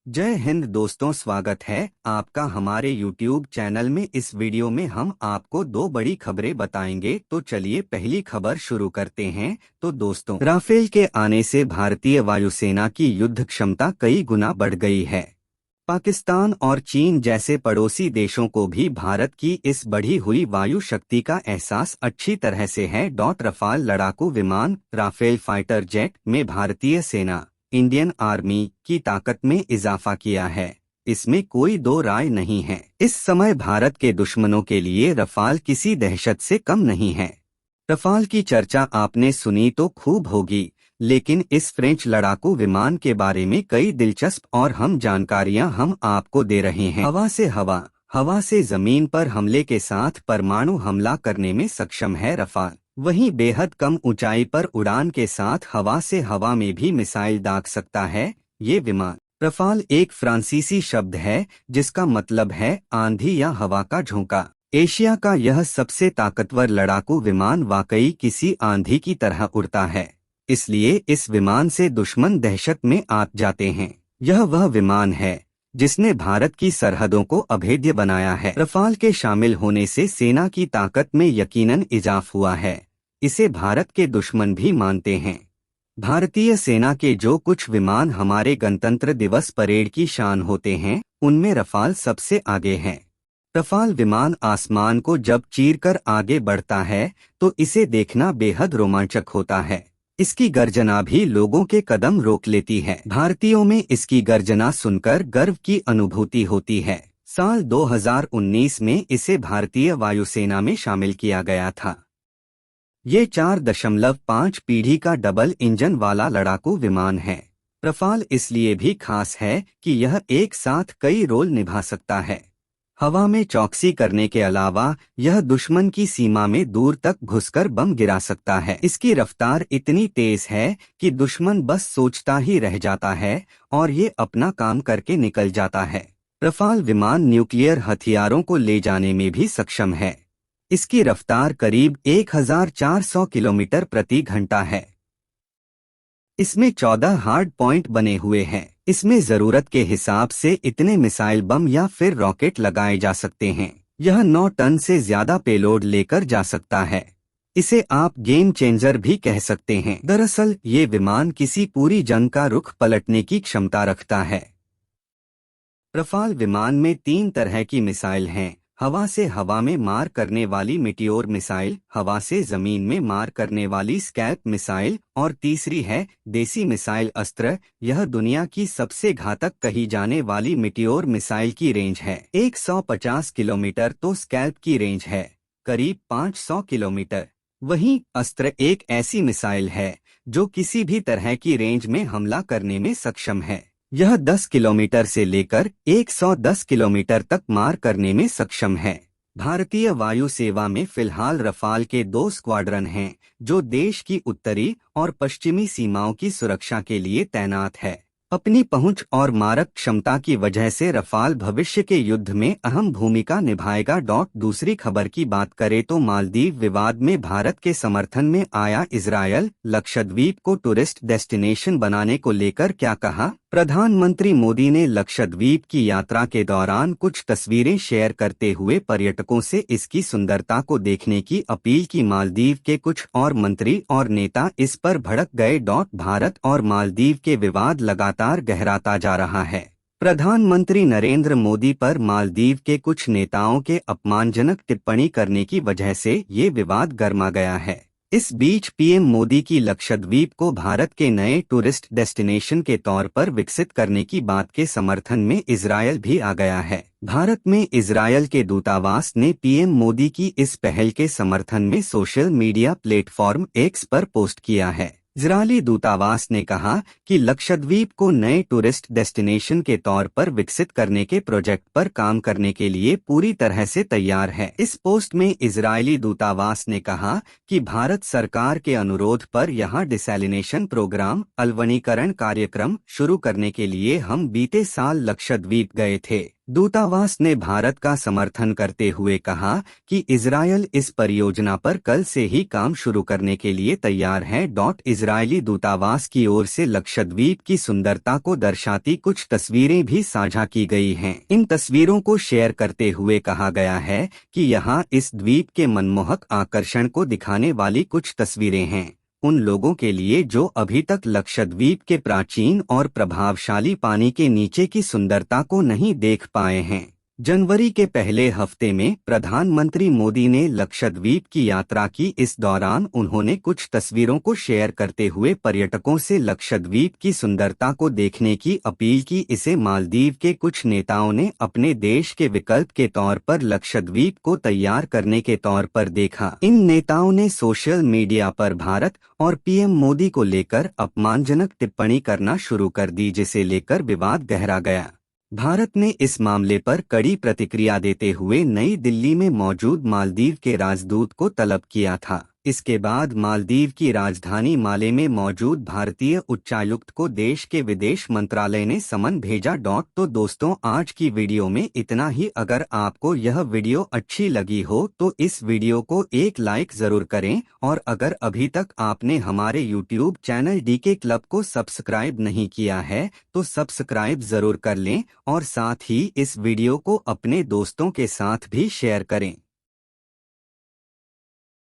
जय हिंद दोस्तों, स्वागत है आपका हमारे YouTube चैनल में। इस वीडियो में हम आपको दो बड़ी खबरें बताएंगे। तो चलिए पहली खबर शुरू करते हैं। तो दोस्तों, राफेल के आने से भारतीय वायुसेना की युद्ध क्षमता कई गुना बढ़ गई है। पाकिस्तान और चीन जैसे पड़ोसी देशों को भी भारत की इस बढ़ी हुई वायु शक्ति का एहसास अच्छी तरह से है। रफाल लड़ाकू विमान राफेल फाइटर जेट में भारतीय सेना इंडियन आर्मी की ताकत में इजाफा किया है, इसमें कोई दो राय नहीं है। इस समय भारत के दुश्मनों के लिए रफाल किसी दहशत से कम नहीं है। रफाल की चर्चा आपने सुनी तो खूब होगी, लेकिन इस फ्रेंच लड़ाकू विमान के बारे में कई दिलचस्प और हम जानकारियां हम आपको दे रहे हैं। हवा से जमीन पर हमले के साथ परमाणु हमला करने में सक्षम है रफाल। वहीं बेहद कम ऊंचाई पर उड़ान के साथ हवा से हवा में भी मिसाइल दाग सकता है ये विमान। रफाल एक फ्रांसीसी शब्द है जिसका मतलब है आंधी या हवा का झोंका। एशिया का यह सबसे ताकतवर लड़ाकू विमान वाकई किसी आंधी की तरह उड़ता है, इसलिए इस विमान से दुश्मन दहशत में आ जाते हैं। यह वह विमान है जिसने भारत की सरहदों को अभेद्य बनाया है। रफाल के शामिल होने से सेना की ताकत में यकीनन इजाफा हुआ है, इसे भारत के दुश्मन भी मानते हैं। भारतीय सेना के जो कुछ विमान हमारे गणतंत्र दिवस परेड की शान होते हैं, उनमें रफाल सबसे आगे है। रफाल विमान आसमान को जब चीरकर आगे बढ़ता है तो इसे देखना बेहद रोमांचक होता है। इसकी गर्जना भी लोगों के कदम रोक लेती है। भारतीयों में इसकी गर्जना सुनकर गर्व की अनुभूति होती है। साल 2019 में इसे भारतीय वायुसेना में शामिल किया गया था। ये 4.5 पीढ़ी का डबल इंजन वाला लड़ाकू विमान है। रफाल इसलिए भी खास है कि यह एक साथ कई रोल निभा सकता है। हवा में चौकसी करने के अलावा यह दुश्मन की सीमा में दूर तक घुसकर बम गिरा सकता है। इसकी रफ्तार इतनी तेज है कि दुश्मन बस सोचता ही रह जाता है और ये अपना काम करके निकल जाता है। रफाल विमान न्यूक्लियर हथियारों को ले जाने में भी सक्षम है। इसकी रफ्तार करीब 1400 किलोमीटर प्रति घंटा है। इसमें 14 हार्ड पॉइंट बने हुए हैं। इसमें जरूरत के हिसाब से इतने मिसाइल बम या फिर रॉकेट लगाए जा सकते हैं। यह 9 टन से ज्यादा पेलोड लेकर जा सकता है। इसे आप गेम चेंजर भी कह सकते हैं। दरअसल ये विमान किसी पूरी जंग का रुख पलटने की क्षमता रखता है। रफाल विमान में 3 तरह की मिसाइल हैं। हवा से हवा में मार करने वाली मिटियोर मिसाइल, हवा से जमीन में मार करने वाली स्कैल्प मिसाइल और तीसरी है देसी मिसाइल अस्त्र। यह दुनिया की सबसे घातक कही जाने वाली मिटियोर मिसाइल की रेंज है 150 किलोमीटर, तो स्कैल्प की रेंज है करीब 500 किलोमीटर। वहीं अस्त्र एक ऐसी मिसाइल है जो किसी भी तरह की रेंज में हमला करने में सक्षम है। यह 10 किलोमीटर से लेकर 110 किलोमीटर तक मार करने में सक्षम है। भारतीय वायु सेवा में फिलहाल रफाल के 2 स्क्वाड्रन हैं जो देश की उत्तरी और पश्चिमी सीमाओं की सुरक्षा के लिए तैनात है। अपनी पहुंच और मारक क्षमता की वजह से रफाल भविष्य के युद्ध में अहम भूमिका निभाएगा। दूसरी खबर की बात करें तो मालदीव विवाद में भारत के समर्थन में आया इजरायल। लक्षद्वीप को टूरिस्ट डेस्टिनेशन बनाने को लेकर क्या कहा? प्रधानमंत्री मोदी ने लक्षद्वीप की यात्रा के दौरान कुछ तस्वीरें शेयर करते हुए पर्यटकों से इसकी सुंदरता को देखने की अपील की। मालदीव के कुछ और मंत्री और नेता इस पर भड़क गए। भारत और मालदीव के विवाद लगातार गहराता जा रहा है। प्रधानमंत्री नरेंद्र मोदी पर मालदीव के कुछ नेताओं के अपमानजनक टिप्पणी करने की वजह से ये विवाद गर्मा गया है। इस बीच पीएम मोदी की लक्षद्वीप को भारत के नए टूरिस्ट डेस्टिनेशन के तौर पर विकसित करने की बात के समर्थन में इजरायल भी आ गया है। भारत में इजरायल के दूतावास ने पीएम मोदी की इस पहल के समर्थन में सोशल मीडिया प्लेटफॉर्म एक्स पर पोस्ट किया है। इजरायली दूतावास ने कहा कि लक्षद्वीप को नए टूरिस्ट डेस्टिनेशन के तौर पर विकसित करने के प्रोजेक्ट पर काम करने के लिए पूरी तरह से तैयार है। इस पोस्ट में इजरायली दूतावास ने कहा कि भारत सरकार के अनुरोध पर यहां डिसैलिनेशन प्रोग्राम अलवणीकरण कार्यक्रम शुरू करने के लिए हम बीते साल लक्षद्वीप गए थे। दूतावास ने भारत का समर्थन करते हुए कहा कि इजरायल इस परियोजना पर कल से ही काम शुरू करने के लिए तैयार है। इजरायली दूतावास की ओर से लक्षद्वीप की सुंदरता को दर्शाती कुछ तस्वीरें भी साझा की गई हैं। इन तस्वीरों को शेयर करते हुए कहा गया है कि यहाँ इस द्वीप के मनमोहक आकर्षण को दिखाने वाली कुछ तस्वीरें हैं उन लोगों के लिए जो अभी तक लक्षद्वीप के प्राचीन और प्रभावशाली पानी के नीचे की सुंदरता को नहीं देख पाए हैं। जनवरी के पहले हफ्ते में प्रधानमंत्री मोदी ने लक्षद्वीप की यात्रा की। इस दौरान उन्होंने कुछ तस्वीरों को शेयर करते हुए पर्यटकों से लक्षद्वीप की सुंदरता को देखने की अपील की। इसे मालदीव के कुछ नेताओं ने अपने देश के विकल्प के तौर पर लक्षद्वीप को तैयार करने के तौर पर देखा। इन नेताओं ने सोशल मीडिया पर भारत और पीएम मोदी को लेकर अपमानजनक टिप्पणी करना शुरू कर दी, जिसे लेकर विवाद गहरा गया। भारत ने इस मामले पर कड़ी प्रतिक्रिया देते हुए नई दिल्ली में मौजूद मालदीव के राजदूत को तलब किया था। इसके बाद मालदीव की राजधानी माले में मौजूद भारतीय उच्चायुक्त को देश के विदेश मंत्रालय ने समन भेजा। तो दोस्तों, आज की वीडियो में इतना ही। अगर आपको यह वीडियो अच्छी लगी हो तो इस वीडियो को एक लाइक जरूर करें, और अगर अभी तक आपने हमारे YouTube चैनल डीके क्लब को सब्सक्राइब नहीं किया है तो सब्सक्राइब जरूर कर लें, और साथ ही इस वीडियो को अपने दोस्तों के साथ भी शेयर करें।